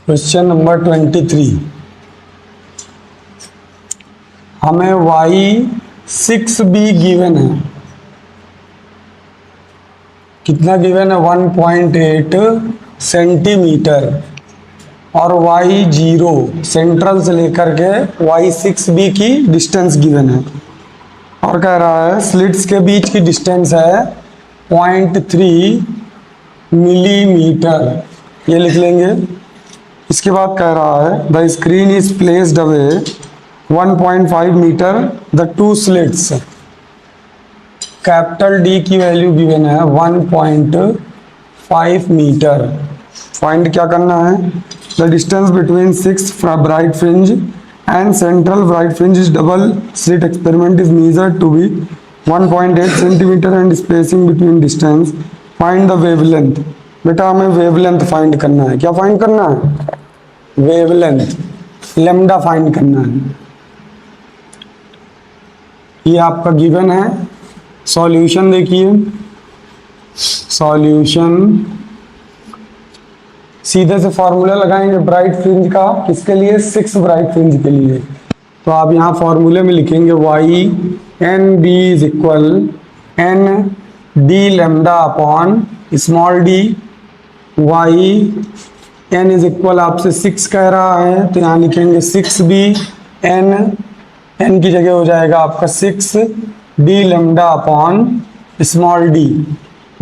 Question number 23। हमें y6b given है। कितना गिवन है? 1.8 सेंटीमीटर। और y0 सेंट्रल से लेकर के y6b की डिस्टेंस गिवन है। और कह रहा है स्लिट्स के बीच की डिस्टेंस है 0.3 मिलीमीटर। ये लिख लेंगे। इसके बाद कह रहा है the screen is placed away 1.5 metre the two slits. Capital D की वैल्यू गिवन है 1.5 मीटर। फाइंड क्या करना है? The distance between 6 bright fringe and central bright fringe is double slit experiment is measured to be 1.8 centimetre and spacing between distance. Find the wavelength. बेटा हमें wavelength find करना है। क्या find करना है? वेवलेंथ, लैम्डा फाइंड करना है। ये आपका गिवन है। सॉल्यूशन देखिए। सॉल्यूशन सीधे से फॉर्मूला लगाएंगे ब्राइट फ्रिंज का। किसके लिए? 6 ब्राइट फ्रिंज के लिए। तो आप यहाँ फॉर्मूले में लिखेंगे y n b is equal n d lambda upon small d। y n is equal आपसे 6 कह रहा है तो यहाँ लिखेंगे 6b n की जगह हो जाएगा आपका 6 d lambda upon small d।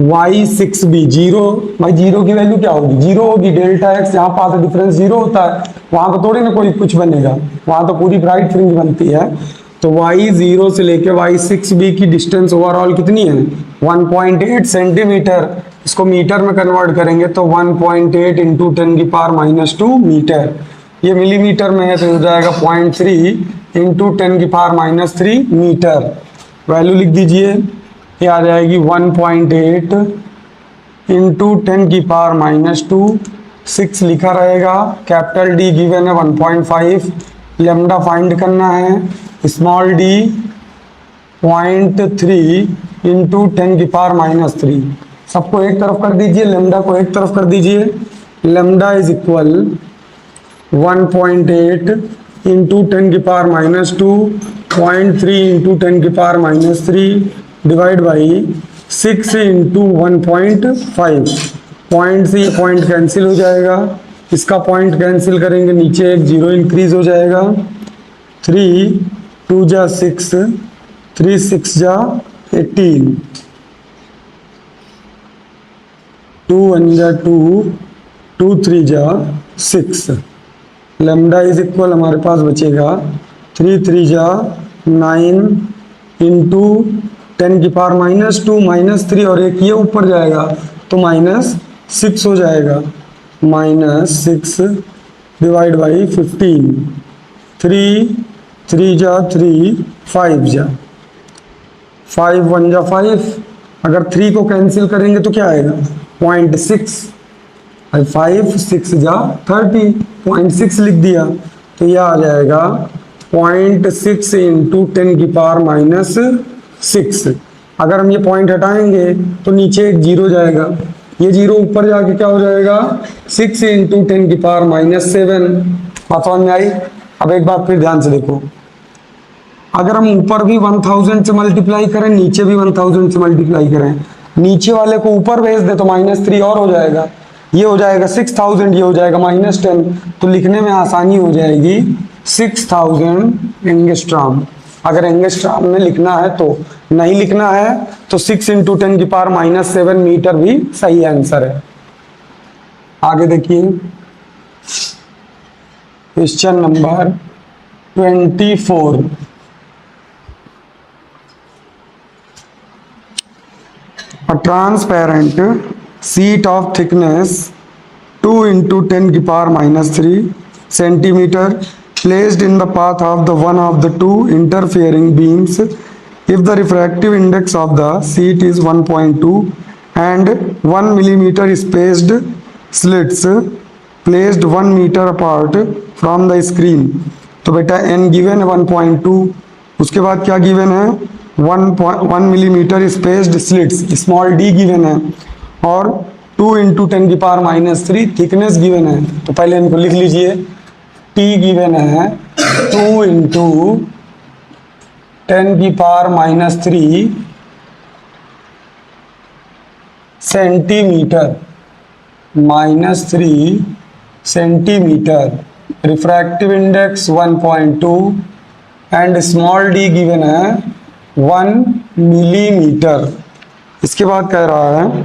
y6b zero. भाई जीरो की वैल्यू क्या होगी? जीरो होगी। डेल्टा x यहाँ पास डिफरेंस जीरो होता है। वहां तो थोड़ी ना कोई कुछ बनेगा, वहां तो पूरी ब्राइट फ्रिंज बनती है। तो y0 से लेके y6b की डिस्टेंस ओवरऑल कितनी है? 1.8 सेंटीमीटर। इसको मीटर में कन्वर्ट करेंगे तो 1.8 इंटू 10⁻² मीटर। ये मिलीमीटर में है तो हो जाएगा 0.3 इंटू 10⁻³ मीटर। वैल्यू लिख दीजिए। ये आ जाएगी 1.8 इंटू 10⁻²। 6 लिखा रहेगा। कैपिटल डी गिवन है 1.5। लैम्डा फाइंड करना है। स्मॉल डी 0.3 इंटू 10⁻³ सबको एक तरफ कर दीजिए, लैम्डा को एक तरफ कर दीजिए। Lambda is equal 1.8 into 10⁻², 0.3 into 10⁻³ divide by 6 into 1.5। Point से ये पॉइंट कैंसिल हो जाएगा। इसका पॉइंट कैंसिल करेंगे, नीचे एक जीरो इंक्रीज हो जाएगा। 3 2 जा 6, 3 6 जा 18, 2 1 जा 2, 2 3 जा 6। लैम्डा इज इक्वल हमारे पास बचेगा 3 3 जा 9 इंटू 10⁻² -3 और एक ये ऊपर जाएगा तो -6 हो जाएगा। -6 डिवाइड बाई 15। 3 3 जा 3, 5 जा 5 1 जा 5। अगर 3 को कैंसिल करेंगे तो क्या आएगा? 0.6। 5 6 जा 30, 0.6 लिख दिया तो यह आ जाएगा 0.6 इंटू 10⁻⁶। अगर हम ये पॉइंट हटाएंगे तो नीचे एक जीरो जाएगा। ये जीरो ऊपर जाके क्या हो जाएगा? 6 इंटू 10⁻⁷। बात समझ में आई? अब एक बात फिर ध्यान से देखो। अगर हम ऊपर भी 1000 से मल्टीप्लाई करें, नीचे भी 1000 से मल्टीप्लाई करें, नीचे वाले को ऊपर भेज दे तो -3 और हो जाएगा। ये हो जाएगा 6000, ये हो जाएगा -10। तो लिखने में आसानी हो जाएगी 6000 एंगस्ट्रॉम। अगर एंगस्ट्रॉम में लिखना है तो, नहीं लिखना है तो 6 इंटू 10⁻⁷ मीटर भी सही आंसर है। आगे देखिए question number 24। A transparent sheet of thickness 2 into 10⁻³ centimeter placed in the path of the one of the two interfering beams. If the refractive index of the sheet is 1.2 and 1 millimeter spaced slits placed 1 meter apart from the screen. तो बेटा n given है 1.2। उसके बाद क्या given है? 1 millimetre spaced slits, small d given है। और 2 into 10⁻³ thickness given है, तो पहले इनको लिख लीजिए। T गिवन है 2 into 10⁻³ centimetre, -3 centimetre. Refractive index 1.2 and small d given है 1 मिलीमीटर। इसके बाद कह रहा है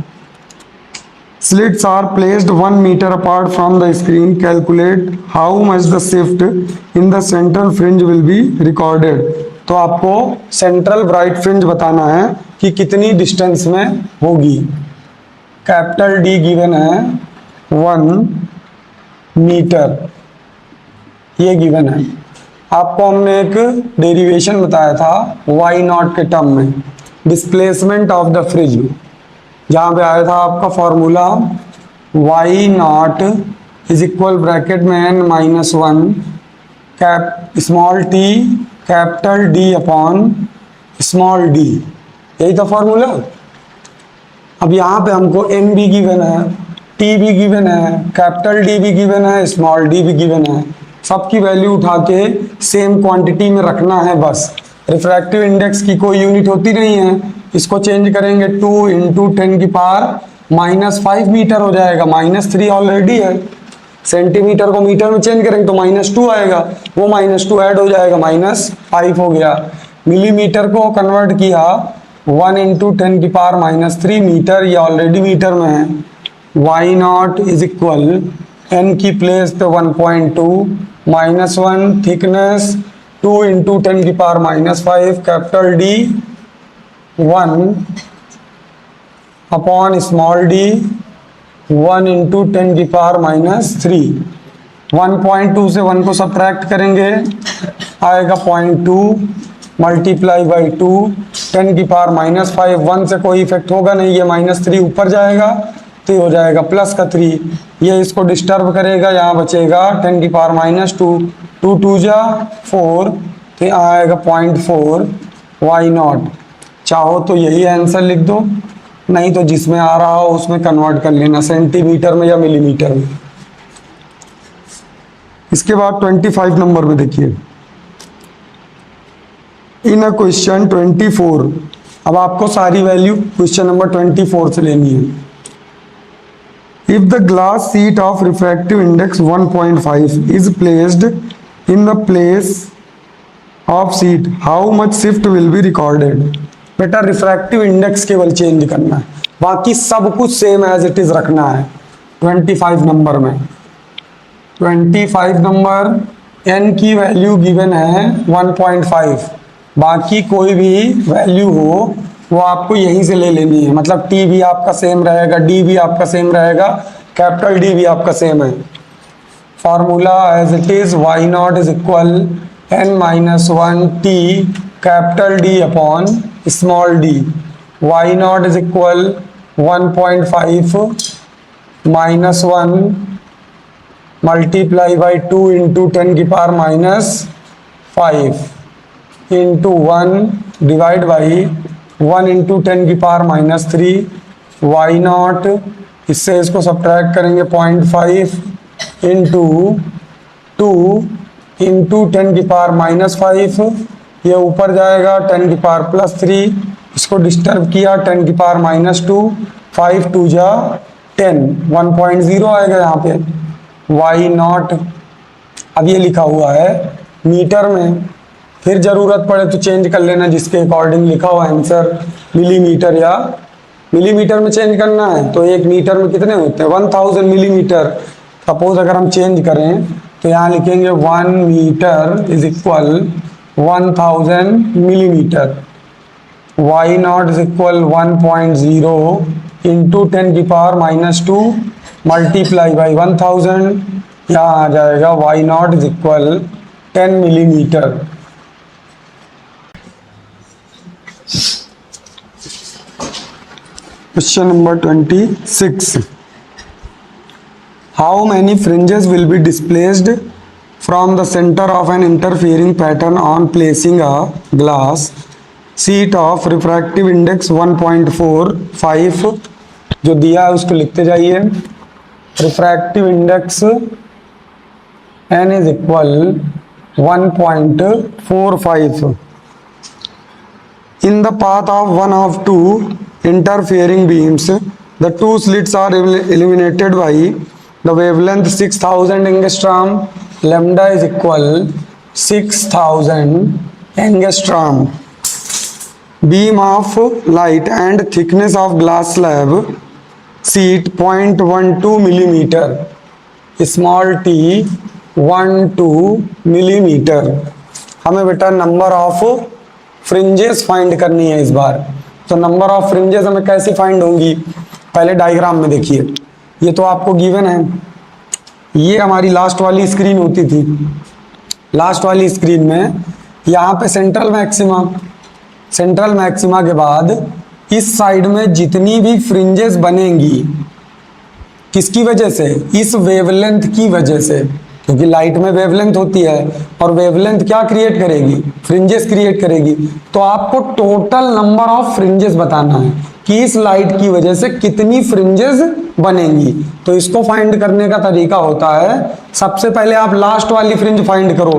slits are placed 1 meter apart from the screen, calculate how much the shift in the central fringe will be recorded। तो आपको central bright fringe बताना है कि कितनी डिस्टेंस में होगी। कैपिटल डी गिवन है 1 मीटर, ये गिवन है। आपको हमने एक डेरिवेशन बताया था वाई नॉट के टर्म में, डिस्प्लेसमेंट ऑफ द फ्रिज में, जहाँ पे आया था आपका formula y nought is equal bracket में n-1 cap small t capital D upon small d, यही था फॉर्मूला। अब यहाँ पे हमको n भी गिवन है, t भी गिवन है, कैपिटल डी भी गिवन है, स्मॉल डी भी गिवन है। सबकी वैल्यू उठा के सेम क्वांटिटी में रखना है बस। रिफ्रैक्टिव इंडेक्स की कोई यूनिट होती नहीं है, इसको चेंज करेंगे 2 इंटू 10⁻⁵ मीटर हो जाएगा। -3 ऑलरेडी है, सेंटीमीटर को मीटर में चेंज करेंगे तो -2 आएगा, वो -2 ऐड हो जाएगा, -5 हो गया। मिलीमीटर को कन्वर्ट किया 1 इंटू 10⁻³ मीटर, ये ऑलरेडी मीटर में है। Y nought is equal n की प्लेस पे 1.2 -1 thickness 2 into 10⁻⁵ capital D 1 upon small d 1 into 10⁻³ 1.2 से 1 को सब्ट्रैक्ट करेंगे, आएगा 0.2 मल्टीप्लाई बाई 2 10⁻⁵। 1 से कोई इफेक्ट होगा नहीं, ये -3 ऊपर जाएगा तो हो जाएगा +3, ये इसको डिस्टर्ब करेगा, यहाँ बचेगा 10⁻², 2 2 जा 4, तो यहाँ आएगा 0.4 वाई नॉट। चाहो तो यही आंसर लिख दो, नहीं तो जिसमें आ रहा हो उसमें कन्वर्ट कर लेना, सेंटीमीटर में या मिलीमीटर में। इसके बाद 25 नंबर में देखिए, इन अ क्वेश्चन 24, अब आपको सारी वैल्यू क्वेश्चन नंबर 24 से लेनी है। If the glass sheet of refractive index 1.5 is placed in the place of sheet, how much shift will be recorded? बेटा रिफ्रैक्टिव इंडेक्स केवल चेंज करना है, बाकी सब कुछ सेम एज इट इज रखना है। 25 नंबर में 25 नंबर n की वैल्यू गिवन है 1.5, बाकी कोई भी वैल्यू हो वो आपको यहीं से ले लेनी है। मतलब t भी आपका सेम रहेगा, d भी आपका सेम रहेगा, कैपिटल D भी आपका सेम है। Formula as it is y nought is equal n-1 t capital D upon small d। Y nought is equal 1.5 -1 multiply by 2 into 10⁻⁵ into 1 divide by 1 into 10⁻³ y nought, इससे इसको subtract करेंगे 0.5 into 2 into 10⁻⁵, ये ऊपर जाएगा 10⁻+3, इसको disturb किया 10⁻², 5 2 जा 10, 1.0 आएगा यहाँ पे वाई नॉट। अब ये लिखा हुआ है मीटर में, फिर ज़रूरत पड़े तो चेंज कर लेना, जिसके अकॉर्डिंग लिखा हुआ आंसर मिलीमीटर या मिलीमीटर में चेंज करना है। तो 1 मीटर में कितने होते हैं 1000 मिलीमीटर। सपोज अगर हम चेंज करें तो यहाँ लिखेंगे 1 metre is equal 1000 millimetre. Y nought is equal 1.0 into 10⁻² multiply by 1000, यहाँ आ जाएगा y nought is equal 10 millimetre. Question number 26, how many fringes will be displaced from the centre of an interfering pattern on placing a glass sheet of refractive index 1.45 जो दिया है उसको लिखते जाइए। Refractive index n is equal 1.45। In the path of one of two interfering beams, the two slits are illuminated by the wavelength 6000 angstrom. Lambda is equal 6000 angstrom. Beam of light and thickness of glass slab sheet 0.12 millimeter. Small t 12 millimeter. हमें बेटा number of fringes find करनी है इस बार। तो number of fringes हमें कैसी find होंगी, पहले डायग्राम में देखिए। ये तो आपको गिवन है, ये हमारी लास्ट वाली स्क्रीन होती थी। लास्ट वाली स्क्रीन में यहाँ पे सेंट्रल मैक्सिमा के बाद इस साइड में जितनी भी फ्रिंजेस बनेंगी, किसकी वजह से, इस वेवलेंथ की वजह से, क्योंकि लाइट में वेवलेंथ होती है और वेवलेंथ क्या क्रिएट करेगी, फ्रिंजेस क्रिएट करेगी। तो आपको टोटल नंबर ऑफ फ्रिंजेस बताना है कि इस लाइट की वजह से कितनी फ्रिंजेस बनेंगी। तो इसको फाइंड करने का तरीका होता है, सबसे पहले आप लास्ट वाली फ्रिंज फाइंड करो,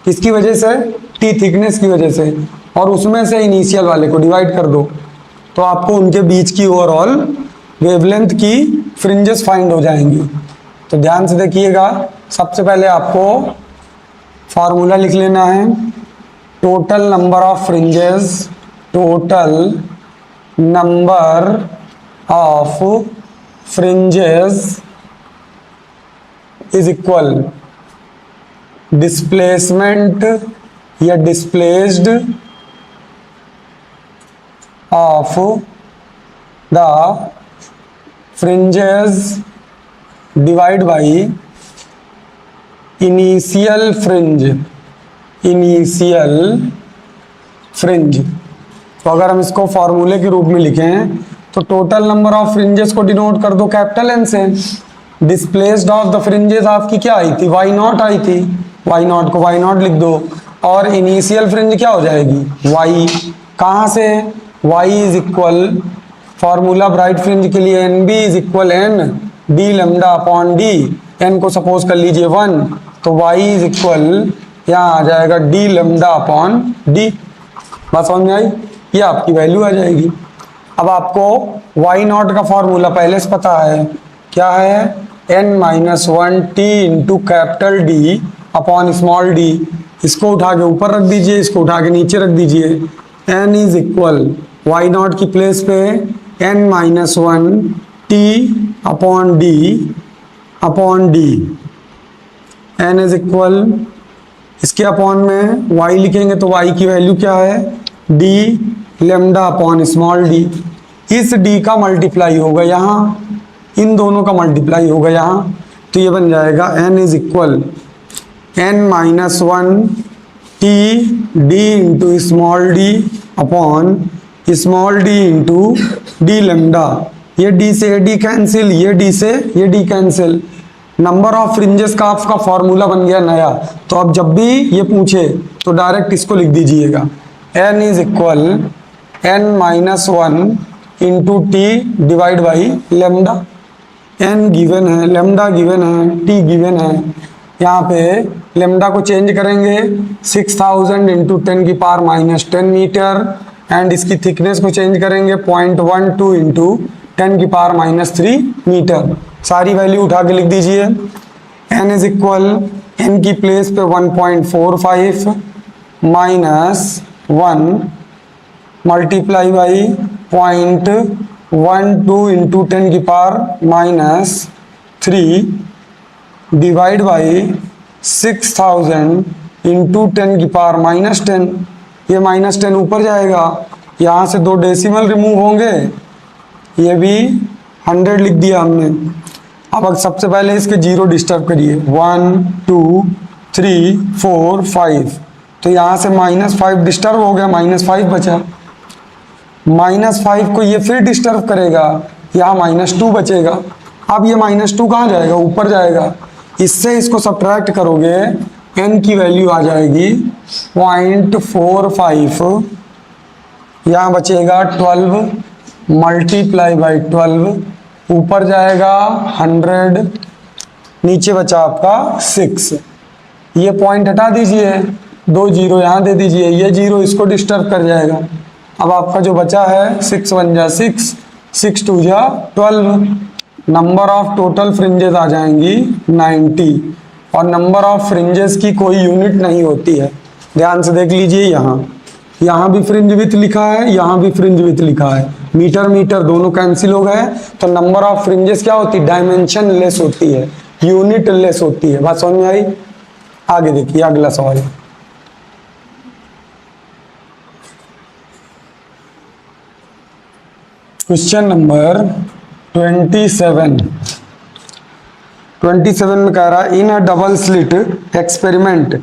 किसकी वजह से, टी थिकनेस की वजह से, और उसमें से इनिशियल वाले को डिवाइड कर दो, तो आपको उनके बीच की ओवरऑल वेवलेंथ की फ्रिंजेस फाइंड हो जाएंगी। तो ध्यान से देखिएगा, सबसे पहले आपको फॉर्मूला लिख लेना है, total number of fringes, total number of fringes is equal displacement या displaced of the fringes divide by initial fringe. तो अगर हम इसको फॉर्मूले के रूप में लिखें तो टोटल नंबर ऑफ फ्रिंजेस को डिनोट कर दो कैपिटल एन से। डिस्प्लेस्ड ऑफ द फ्रिंजेस आपकी क्या आई थी, वाई नॉट आई थी, वाई नॉट को वाई नॉट लिख दो, और इनिशियल फ्रिंज क्या हो जाएगी, वाई। कहाँ से, y is equal, formula bright fringe के लिए n b is equal n d lambda upon d, n को सपोज कर लीजिए 1, तो y इज इक्वल यहाँ आ जाएगा डी लेमडा अपॉन डी। बात समझ में आई, ये आपकी वैल्यू आ जाएगी। अब आपको y नॉट का फॉर्मूला पहले से पता है, क्या है, n-1 t into capital D upon small D. इसको उठा के ऊपर रख दीजिए, इसको उठा के नीचे रख दीजिए। n is equal y not की प्लेस पे n-1 t upon D, n is equal, इसके अपॉन में y लिखेंगे तो y की वैल्यू क्या है, d lambda upon small D. इस d का मल्टीप्लाई होगा यहाँ, इन दोनों का मल्टीप्लाई होगा यहाँ, तो ये बन जाएगा n is equal n-1 t d into small D upon small D into D lambda. ये d से ये d कैंसिल, ये d से ये d cancel. Number of fringes का आपका फॉर्मूला बन गया नया। तो अब जब भी ये पूछे तो डायरेक्ट इसको लिख दीजिएगा, n is equal n-1 into T divide by lambda. n given है, लेमडा गिवन है, t गिवन है। यहाँ पे लेमडा को चेंज करेंगे 6000 इंटू 10 की पावर माइनस 10 मीटर, एंड इसकी थिकनेस को चेंज करेंगे 0.12 इंटू 10 की पावर माइनस 3 मीटर। सारी वैल्यू उठा के लिख दीजिए। n इज इक्वल, n की प्लेस पे 1.45 माइनस 1 मल्टीप्लाई बाई 0.12 इंटू 10 की power minus 3 divide by 6000 into 10 की पावर माइनस 10। ये माइनस 10 ऊपर जाएगा, यहाँ से 2 डेसिमल रिमूव होंगे, ये भी 100 लिख दिया हमने। अब सबसे पहले इसके जीरो डिस्टर्ब करिए, 1 2 3 4 5, तो यहाँ से -5 डिस्टर्ब हो गया, -5 बचा। -5 को ये फिर डिस्टर्ब करेगा, यहाँ -2 बचेगा। अब ये -2 कहाँ जाएगा, ऊपर जाएगा। इससे इसको सब्ट्रैक्ट करोगे, n की वैल्यू आ जाएगी 0.45, यहाँ बचेगा 12 मल्टीप्लाई बाई 12 ऊपर जाएगा 100, नीचे बचा आपका 6। ये पॉइंट हटा दीजिए, 2 जीरो यहाँ दे दीजिए, ये जीरो इसको डिस्टर्ब कर जाएगा। अब आपका जो बचा है 6 1 जा 6, 6 2 जा 12। नंबर ऑफ टोटल फ्रिंजेस आ जाएंगी 90, और नंबर ऑफ फ्रिंजेस की कोई यूनिट नहीं होती है। ध्यान से देख लीजिए, यहाँ भी फ्रिंज विथ लिखा है, यहाँ भी फ्रिंज विथ लिखा है, मीटर मीटर दोनों कैंसिल हो गए। तो नंबर ऑफ फ्रिंजेस क्या होती है, डायमेंशन लेस होती है, यूनिट लेस होती है। बात समझ में आई? आगे देखिए अगला सवाल। क्वेश्चन नंबर 27 में कह रहा है in a double slit experiment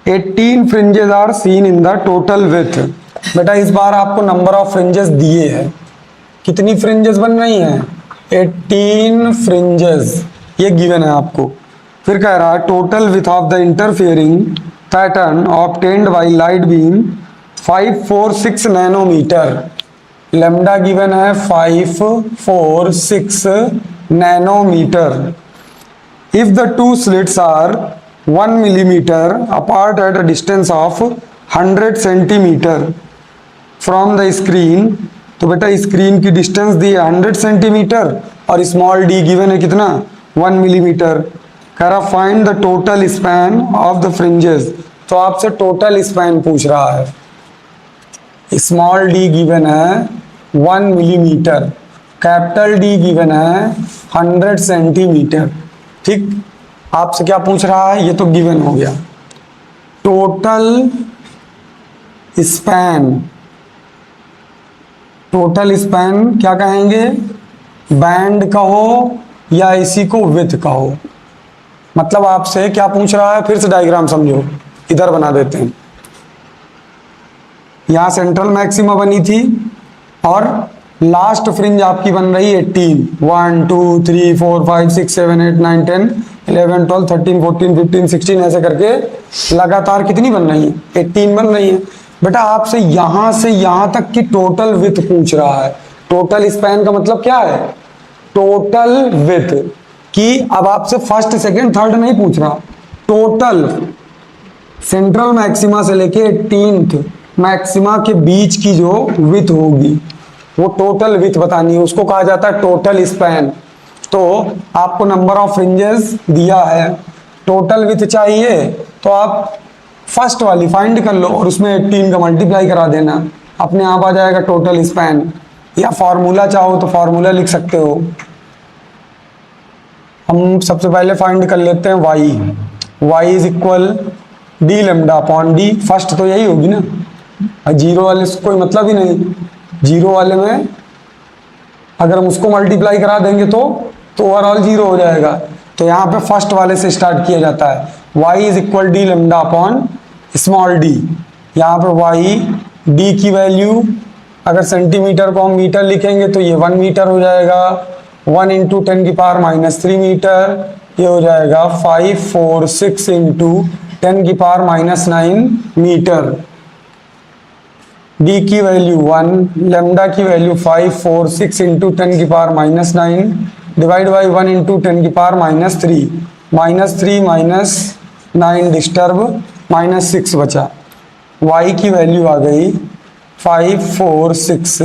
18 fringes are seen in the total with. बेटा इस बार आपको नंबर ऑफ फ्रिंजेस दिए हैं, कितनी फ्रिंजेस बन रही हैं, 18 फ्रिंजेस, ये गिवन है आपको। फिर कह रहा है total width of the interfering pattern obtained by light beam 546 nanometre. Lambda given है 546 nanometre. If the two slits are 1 millimeter apart at a distance of 100 centimeter from the screen, तो बेटा स्क्रीन की डिस्टेंस दी है 100 centimetre और small d given है कितना, 1 millimetre. कह रहा find the total span of the fringes, तो आपसे टोटल स्पैन पूछ रहा है। स्मॉल डी गिवन है 1 मिलीमीटर, कैपिटल डी गिवन है 100 सेंटीमीटर। ठीक, आपसे क्या पूछ रहा है, ये तो गिवन हो गया। टोटल स्पैन, टोटल स्पैन क्या कहेंगे, बैंड कहो या इसी को विथ कहो। मतलब आपसे क्या पूछ रहा है, फिर से डायग्राम समझो, इधर बना देते हैं। यहां सेंट्रल मैक्सिमा बनी थी और लास्ट फ्रिंज आपकी बन रही है 18, 1 2 3 4 5 6 7 8 9 10 11 12 13 14 15 16 ऐसे करके लगातार कितनी बन रही है, 18 बन रही है। बेटा आपसे यहां से यहां तक की टोटल विथ पूछ रहा है। टोटल स्पैन का मतलब क्या है, टोटल विथ की। अब आपसे फर्स्ट सेकंड थर्ड नहीं पूछ रहा, टोटल सेंट्रल मैक्सिमा से लेके 18th मैक्सिमा के बीच की जो विथ होगी वो टोटल विथ बतानी है, उसको कहा जाता है टोटल स्पैन। तो आपको नंबर ऑफ फ्रिंजेस दिया है, टोटल विथ चाहिए तो आप फर्स्ट वाली फाइंड कर लो और उसमें 18 का मल्टीप्लाई करा देना, अपने आप आ जाएगा टोटल स्पैन। या फॉर्मूला चाहो तो फॉर्मूला लिख सकते हो। हम सबसे पहले फाइंड कर लेते हैं y is equal D lambda upon D. First तो यही होगी ना, जीरो वाले से कोई मतलब ही नहीं, जीरो वाले में अगर हम उसको मल्टीप्लाई करा देंगे तो ओवरऑल जीरो हो जाएगा। तो यहाँ पे फर्स्ट वाले से स्टार्ट किया जाता है, y is equal D lambda upon small D. यहाँ पे y d की वैल्यू अगर सेंटीमीटर को हम मीटर लिखेंगे तो ये 1 मीटर हो जाएगा, 1 इंटू 10 की पावर -3 मीटर, ये हो जाएगा 546 इंटू 10 की पावर -9 मीटर। d की वैल्यू 1, लेमडा की वैल्यू 546 इंटू 10 की पावर -9 डिवाइड बाई 1 इंटू 10 की पावर -3, -9 डिस्टर्ब -6 बचा। y की वैल्यू आ गई 546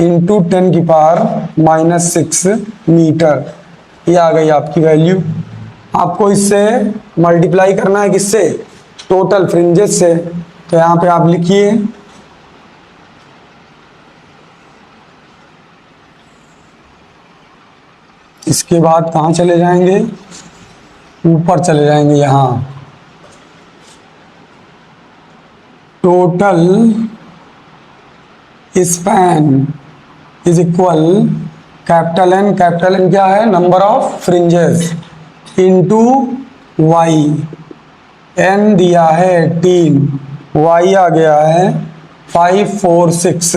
इंटू 10 की पावर -6 मीटर, ये आ गई आपकी वैल्यू। आपको इससे मल्टीप्लाई करना है किससे, टोटल फ्रिंजेस से। तो यहाँ पे आप लिखिए इसके बाद कहाँ चले जाएंगे, ऊपर चले जाएंगे। यहाँ total span is equal capital N क्या है, number of fringes, into y. N दिया है 18, वाई आ गया है 546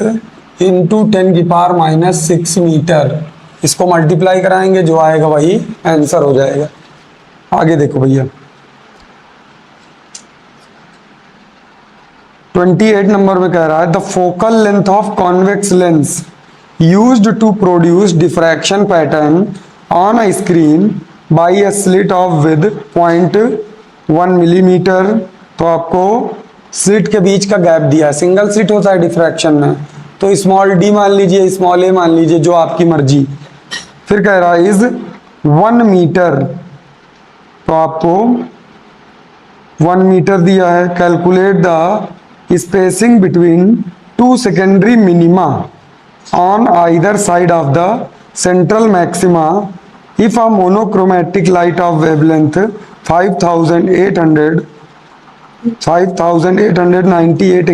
इंटू 10 की पावर -6 मीटर। इसको मल्टीप्लाई कराएंगे, जो आएगा वही आंसर हो जाएगा। आगे देखो भैया 28 नंबर में कह रहा है the focal length of convex lens used to produce diffraction pattern on a screen by a slit of width 0.1 millimetre. तो आपको स्लिट के बीच का गैप दिया है, सिंगल स्लिट होता है डिफ्रैक्शन में, तो स्मॉल डी मान लीजिए, स्मॉल ए मान लीजिए, जो आपकी मर्जी। फिर कह रहा है इज 1 मीटर, तो आपको 1 मीटर दिया है। Calculate the spacing between two secondary minima on either side of the central maxima if a monochromatic light of wavelength 5898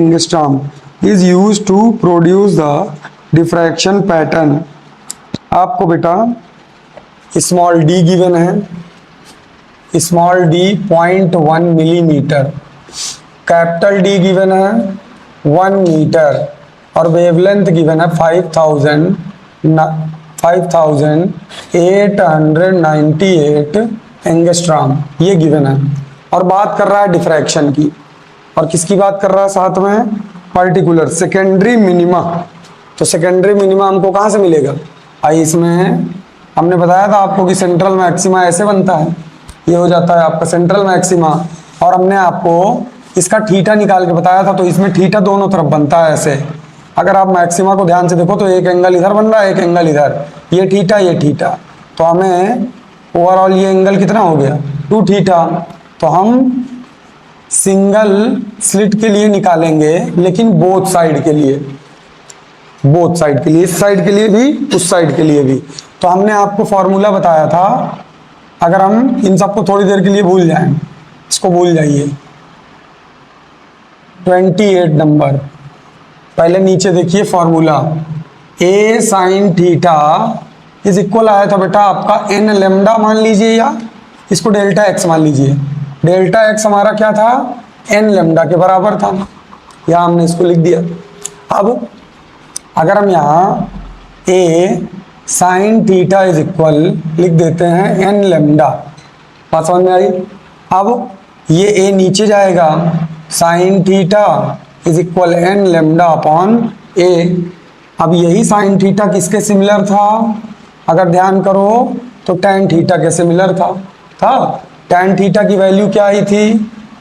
angstrom is used to produce the diffraction pattern। आपको बेटा small d given है, small D 0.1 millimetre, capital D given है 1 metre और wavelength given है 5898 angstrom, ये given है। और बात कर रहा है डिफ्रैक्शन की, और किसकी बात कर रहा है साथ में? Particular secondary minima. तो सेकेंडरी मिनिमा हमको कहाँ से मिलेगा? आई इसमें हमने बताया था आपको कि सेंट्रल मैक्सिमा ऐसे बनता है, ये हो जाता है आपका सेंट्रल मैक्सिमा, और हमने आपको इसका थीटा निकाल के बताया था। तो इसमें थीटा दोनों तरफ बनता है ऐसे। अगर आप मैक्सिमा को ध्यान से देखो तो एक एंगल इधर बन रहा है, एक एंगल इधर, ये थीटा ये थीटा, तो हमें ओवरऑल ये एंगल कितना हो गया? 2 थीटा। तो हम सिंगल स्लिट के लिए निकालेंगे, लेकिन बोथ साइड के लिए, बोथ साइड के लिए, इस साइड के लिए भी उस साइड के लिए भी। तो हमने आपको फॉर्मूला बताया था, अगर हम इन सबको थोड़ी देर के लिए भूल जाएं, इसको भूल जाइए, 28 नंबर। पहले नीचे देखिए formula, A sign theta is equal आया था बेटा आपका एन लेमडा मान लीजिए, या इसको डेल्टा एक्स मान लीजिए। डेल्टा एक्स हमारा क्या था? एन लेमडा के बराबर था, यहाँ हमने इसको लिख दिया। अब अगर हम यहाँ ए साइन थीटा इज इक्वल लिख देते हैं एन लेमडा, बात समझ में आई? अब ये ए नीचे जाएगा, sine theta is equal n lambda upon a. अब यही साइन थीटा किसके सिमिलर था? अगर ध्यान करो तो टैन थीटा के सिमिलर था। टैन थीटा की वैल्यू क्या आई थी?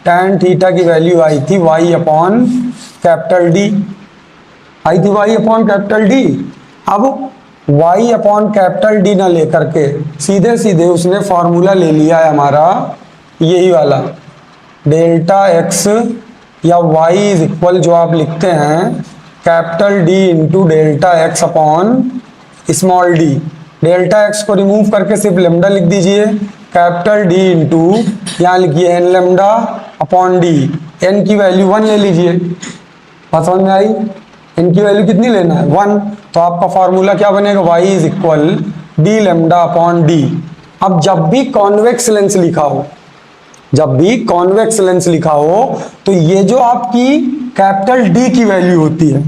टैन थीटा की वैल्यू आई थी वाई अपॉन कैपिटल डी, आई थी वाई अपॉन कैपिटल डी। अब वाई अपॉन कैपिटल डी ना लेकर के सीधे सीधे उसने फॉर्मूला ले लिया है हमारा यही वाला, डेल्टा एक्स या y इज इक्वल, जो आप लिखते हैं capital D into delta x upon small D. Delta x को रिमूव करके सिर्फ लेमडा लिख दीजिए, कैपिटल D इंटू यहाँ लिखिए n lambda upon d. N की वैल्यू 1 ले लीजिए, बात समझ में आई? एन की वैल्यू कितनी लेना है? 1। तो आपका फॉर्मूला क्या बनेगा? y is equal D lambda upon D. अब जब भी कॉन्वेक्स लेंस लिखा हो, जब भी कॉन्वेक्स लेंस लिखा हो, तो ये जो आपकी कैपिटल डी की वैल्यू होती है,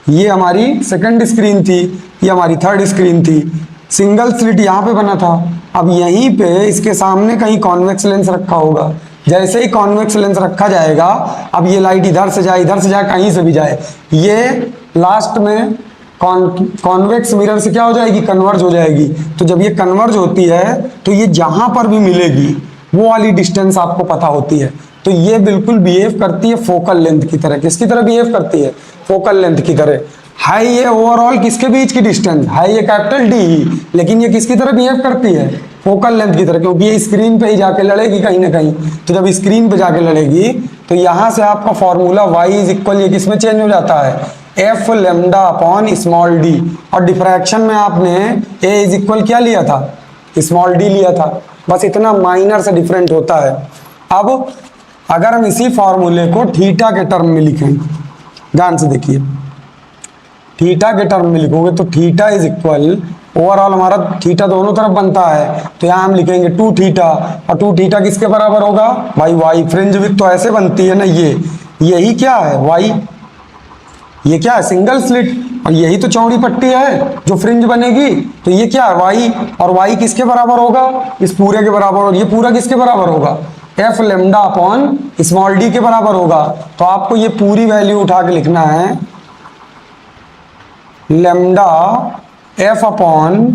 ये हमारी सेकंड स्क्रीन थी, ये हमारी थर्ड स्क्रीन थी, सिंगल स्लिट यहाँ पे बना था। अब यहीं पे इसके सामने कहीं कॉन्वेक्स लेंस रखा होगा, जैसे ही कॉन्वेक्स लेंस रखा जाएगा, अब ये लाइट इधर से जाए इधर से जाए कहीं से भी जाए, ये लास्ट में कॉन्वेक्स मिरर से क्या हो जाएगी? कन्वर्ज हो जाएगी। तो जब ये कन्वर्ज होती है तो ये जहां पर भी मिलेगी वो वाली डिस्टेंस आपको पता होती है। तो ये बिल्कुल बिहेव करती है फोकल लेंथ की तरह। किसकी तरह बिहेव करती है? फोकल लेंथ की तरह। है ये ओवरऑल किसके बीच की डिस्टेंस? है ये कैपिटल डी ही, लेकिन ये किसकी तरह बिहेव करती है? फोकल लेंथ की तरह, क्योंकि ये स्क्रीन पे ही जाके लड़ेगी कहीं ना कहीं। तो जब स्क्रीन पे जाके लड़ेगी तो यहाँ से आपका फॉर्मूला y इज इक्वल ये किसमें चेंज हो जाता है? F lambda upon small D. और डिफ्रैक्शन में आपने a इज इक्वल क्या लिया था? स्मॉल डी लिया था। बस इतना माइनर से डिफरेंट होता है। अब अगर हम इसी फॉर्मूले को थीटा के टर्म में लिखें, ध्यान से देखिए, थीटा के टर्म में लिखोगे तो थीटा इज इक्वल, ओवरऑल हमारा थीटा दोनों तरफ बनता है, तो यहाँ हम लिखेंगे 2 थीटा। और 2 थीटा किसके बराबर होगा? भाई वाई। फ्रिंज विड्थ तो ऐसे बनती है ना, यही क्या है? वाई। ये क्या है? Single slit. और यही तो चौड़ी पट्टी है जो फ्रिंज बनेगी। तो ये क्या है? वाई। और वाई किसके बराबर होगा? इस पूरे के बराबर। और ये पूरा किसके बराबर होगा? F lambda upon small D के बराबर होगा। तो आपको ये पूरी वैल्यू उठा के लिखना है, लेमडा एफ अपॉन,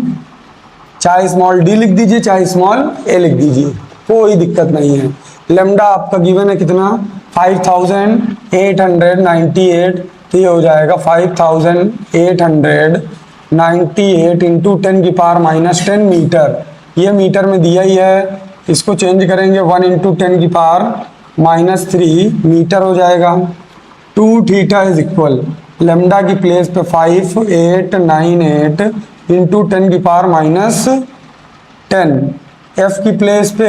चाहे स्मॉल डी लिख दीजिए चाहे स्मॉल ए लिख दीजिए, कोई दिक्कत नहीं है। लेमडा आपका गिवन है कितना, 5898, तो ये हो जाएगा 5898 इंटू 10⁻⁻10 मीटर। ये मीटर में दिया ही है, इसको चेंज करेंगे 1 इंटू 10⁻³ मीटर हो जाएगा। 2 थीटा इज इक्वल, लेमडा की प्लेस पे 5898 इंटू 10⁻10, एफ की प्लेस पे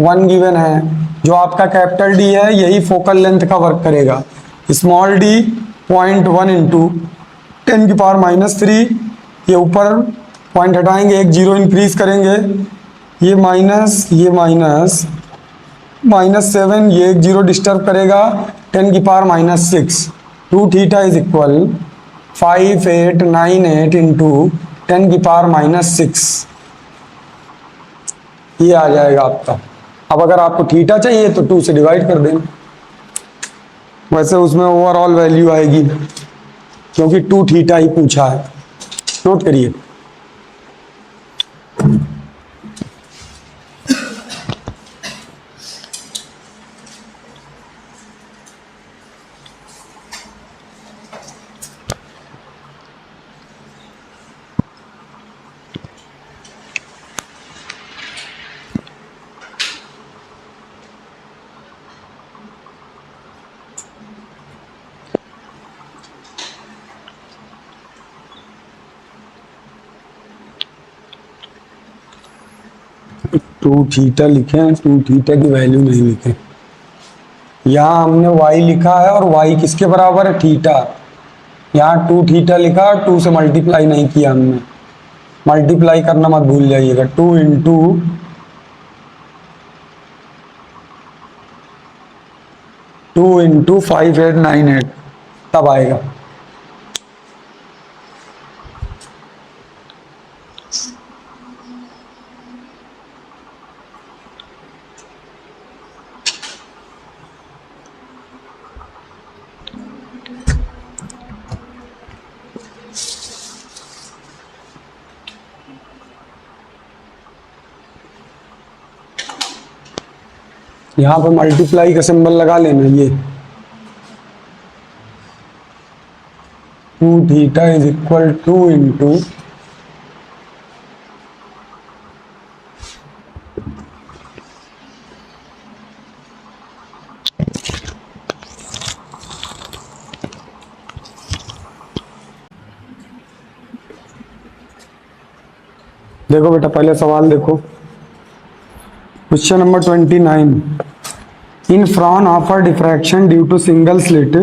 1 गिवन है, जो आपका कैपिटल डी है यही फोकल लेंथ का वर्क करेगा। स्मॉल डी 0.1 इंटू 10⁻³ ये ऊपर पॉइंट हटाएंगे, एक जीरो इंक्रीज करेंगे, ये माइनस -7, ये एक जीरो डिस्टर्ब करेगा, 10⁻⁻6। 2 थीटा इज इक्वल 5898 इंटू 10⁻⁻6, ये आ जाएगा आपका। अब अगर आपको थीटा चाहिए तो 2 से डिवाइड कर दें, वैसे उसमें ओवरऑल वैल्यू आएगी क्योंकि 2 थीटा ही पूछा है। नोट करिए, टू थीटा लिखे, 2 थीटा की वैल्यू नहीं लिखे। यहाँ हमने y लिखा है और y किसके बराबर है, थीटा। यहाँ 2 थीटा लिखा, 2 से मल्टीप्लाई नहीं किया हमने, मल्टीप्लाई करना मत भूल जाइएगा। 2 इंटू 5898 तब आएगा। यहाँ पर मल्टीप्लाई का सिंबल लगा लेना, ये 2 थीटा इज इक्वल 2 इंटू देखो बेटा, पहले सवाल देखो, question number 29। In Fraunhofer diffraction due to single slit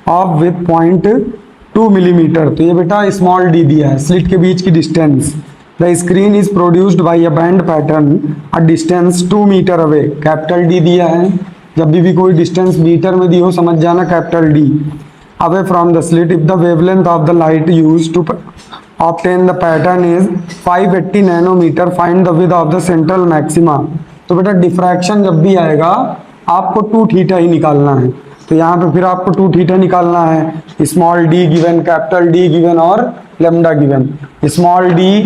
of with 0.2 millimetre. तो ये बेटा स्मॉल डी दिया है, स्लिट के बीच की distance. The screen is produced by a band pattern a distance 2 metre away. Capital D दिया है, जब भी कोई डिस्टेंस मीटर में दी हो समझ जाना capital D. Away from the slit if the wavelength of the light used to obtain the pattern is 580 nanometre, find the width of the central maxima. तो बेटा डिफ्रैक्शन जब भी आएगा आपको 2 थीटा ही निकालना है, तो यहाँ पे फिर आपको 2 थीटा निकालना है। Small d given, capital D given और lambda given. Small d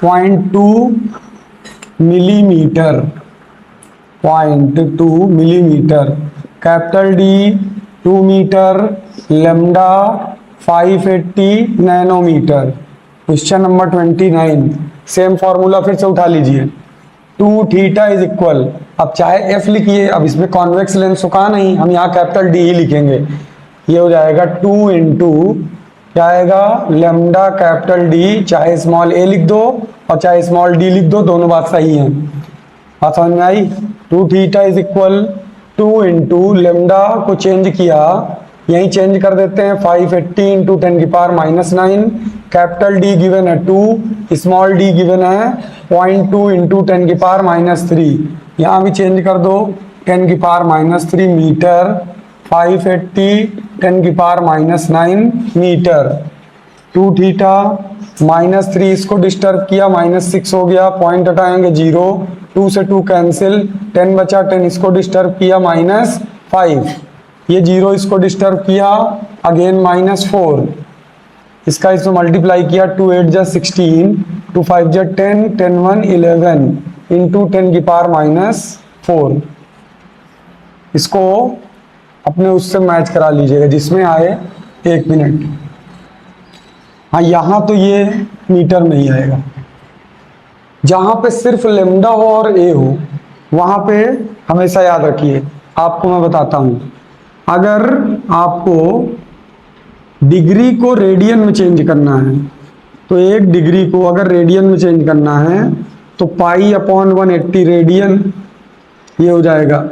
0.2 millimetre, 0.2 millimetre, capital D 2 metre, lambda 580 nanometre. Question number 29, same formula फिर से उठा लीजिए। 2 थीटा इज इक्वल, अब चाहे एफ लिखिए, अब इसमें कॉन्वेक्स लेंस तो कहा नहीं, हम यहाँ कैपिटल डी ही लिखेंगे। ये हो जाएगा 2 इंटू क्या आएगा, लेमडा कैपिटल डी, चाहे स्मॉल ए लिख दो और चाहे स्मॉल डी लिख दो, दोनों बात सही है। बात समझ में आई। 2 theta is equal 2 into lambda को चेंज किया, यही चेंज कर देते हैं, 580 इंटू 10⁻⁹। कैपिटल डी गिवन है 2, स्मॉल डी गिवन है 0.2 इंटू 10⁻⁻3। यहाँ भी चेंज कर दो, 10⁻⁻3 मीटर, 580 10⁻�9 मीटर। 2 थीटा -3 इसको डिस्टर्ब किया, -6 हो गया, पॉइंट हटाएंगे 0, 2 से 2 कैंसिल, 10 बचा, 10 इसको डिस्टर्ब किया, -5, ये 0 इसको डिस्टर्ब किया, अगेन -4, इसका इसमें मल्टीप्लाई किया, 2 8 जा 16, 2 5 जा 10, 10 1 11 इंटू 10 की पावर -4। इसको अपने उससे मैच करा लीजिएगा जिसमें आए 1 मिनट। हाँ, यहाँ तो ये मीटर में ही आएगा। जहाँ पे सिर्फ लेमडा हो और ए हो वहाँ पे हमेशा याद रखिए। आपको मैं बताता हूँ, अगर आपको डिग्री को रेडियन में चेंज करना है तो 1 डिग्री को अगर रेडियन में चेंज करना है तो पाई/180 रेडियन ये हो जाएगा।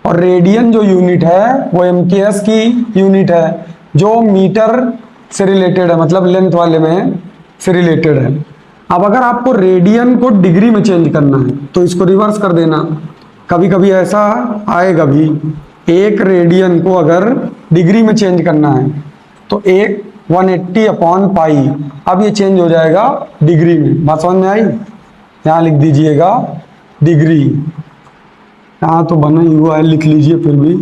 और रेडियन जो यूनिट है वो MKS की यूनिट है जो मीटर से रिलेटेड है, मतलब लेंथ वाले में से रिलेटेड है। अब अगर आपको रेडियन को डिग्री में चेंज करना है तो इसको रिवर्स कर देना। कभी कभी ऐसा आएगा भी, 1 रेडियन को अगर डिग्री में चेंज करना है तो 180/पाई, अब ये चेंज हो जाएगा डिग्री में। बात समझ में आई? यहाँ लिख दीजिएगा डिग्री, यहाँ तो बना ही हुआ है, लिख लीजिए फिर भी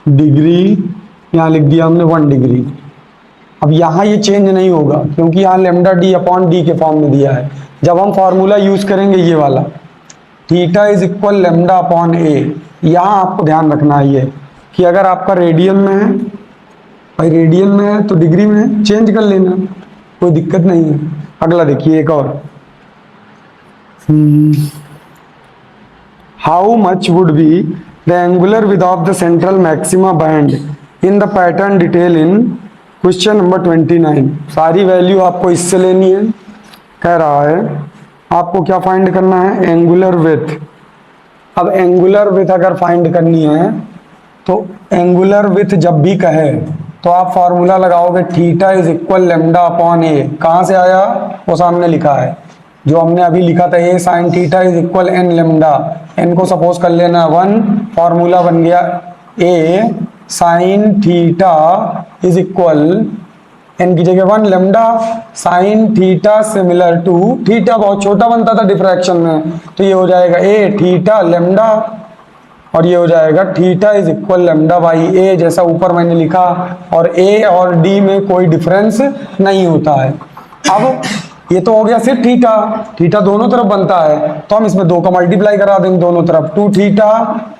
डिग्री। यहाँ लिख दिया हमने 1 डिग्री। अब यहाँ ये चेंज नहीं होगा क्योंकि यहाँ λd/d के फॉर्म में दिया है। जब हम फॉर्मूला यूज करेंगे ये वाला थीटा इज इक्वल λ/a, यहाँ आपको ध्यान रखना है ये कि अगर आपका रेडियन में है, भाई रेडियन में है तो डिग्री में चेंज कर लेना, कोई दिक्कत नहीं है। अगला देखिए एक और, how much would be the angular width of the central maxima band in the pattern detail in question number 29। सारी वैल्यू आपको इससे लेनी है। कह रहा है आपको क्या फाइंड करना है, एंगुलर विड्थ। अब एंगुलर विड्थ अगर फाइंड करनी है तो एंगुलर विड्थ जब भी कहे तो आप फॉर्मूला लगाओगे थीटा इज इक्वल λ/a। कहाँ से आया? वो सामने लिखा है जो हमने अभी लिखा था, a sin theta is equal n lambda. n को सपोज कर लेना 1, फॉर्मूला बन गया a sin theta is equal n की जगह 1 lambda sin theta similar to, theta बहुत छोटा बनता था डिफ्रैक्शन में तो ये हो जाएगा a थीटा लैम्डा, और ये हो जाएगा थीटा इज इक्वल λ/a जैसा ऊपर मैंने लिखा। और a और d में कोई डिफरेंस नहीं होता है। अब ये तो हो गया सिर्फ थीटा, थीटा दोनों तरफ बनता है तो हम इसमें 2 का मल्टीप्लाई करा देंगे दोनों तरफ, 2 थीटा,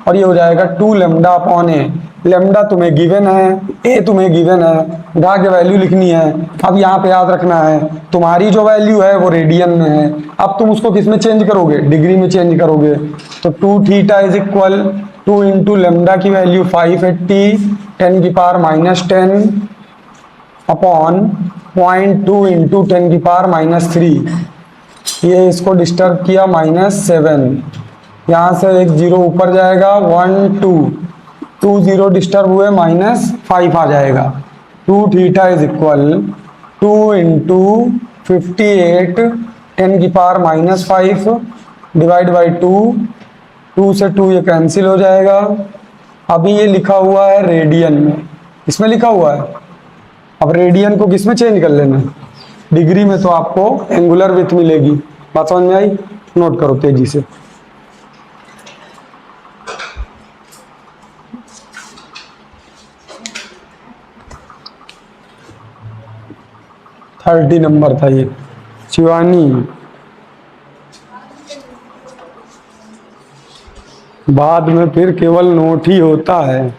और ये हो जाएगा 2 λ/a। लैम्डा तुम्हें गिवन है, a तुम्हें गिवन है, उठा के वैल्यू लिखनी है। अब यहाँ पे याद रखना है तुम्हारी जो वैल्यू है वो रेडियन में है, अब तुम उसको किस में चेंज करोगे, डिग्री में चेंज करोगे। तो 2 theta is equal 2 into lambda की वैल्यू 580 10 की पावर -10 अपॉन 0.2 इंटू 10 की पावर -3। ये इसको डिस्टर्ब किया -7, यहाँ से एक 0 ऊपर जाएगा, 1 2 0 डिस्टर्ब हुए -5 आ जाएगा। 2 थीटा इज इक्वल 2 इंटू 58 10 की पावर -5 डिवाइड बाई 2 से 2 ये कैंसिल हो जाएगा। अभी ये लिखा हुआ है रेडियन में, इसमें लिखा हुआ है। अब रेडियन को किस में चेंज कर लेना, डिग्री में, तो आपको एंगुलर विड्थ मिलेगी। बात समझ में आई? नोट करो तेजी से। थर्टी नंबर था ये। शिवानी, बाद में फिर केवल नोट ही होता है।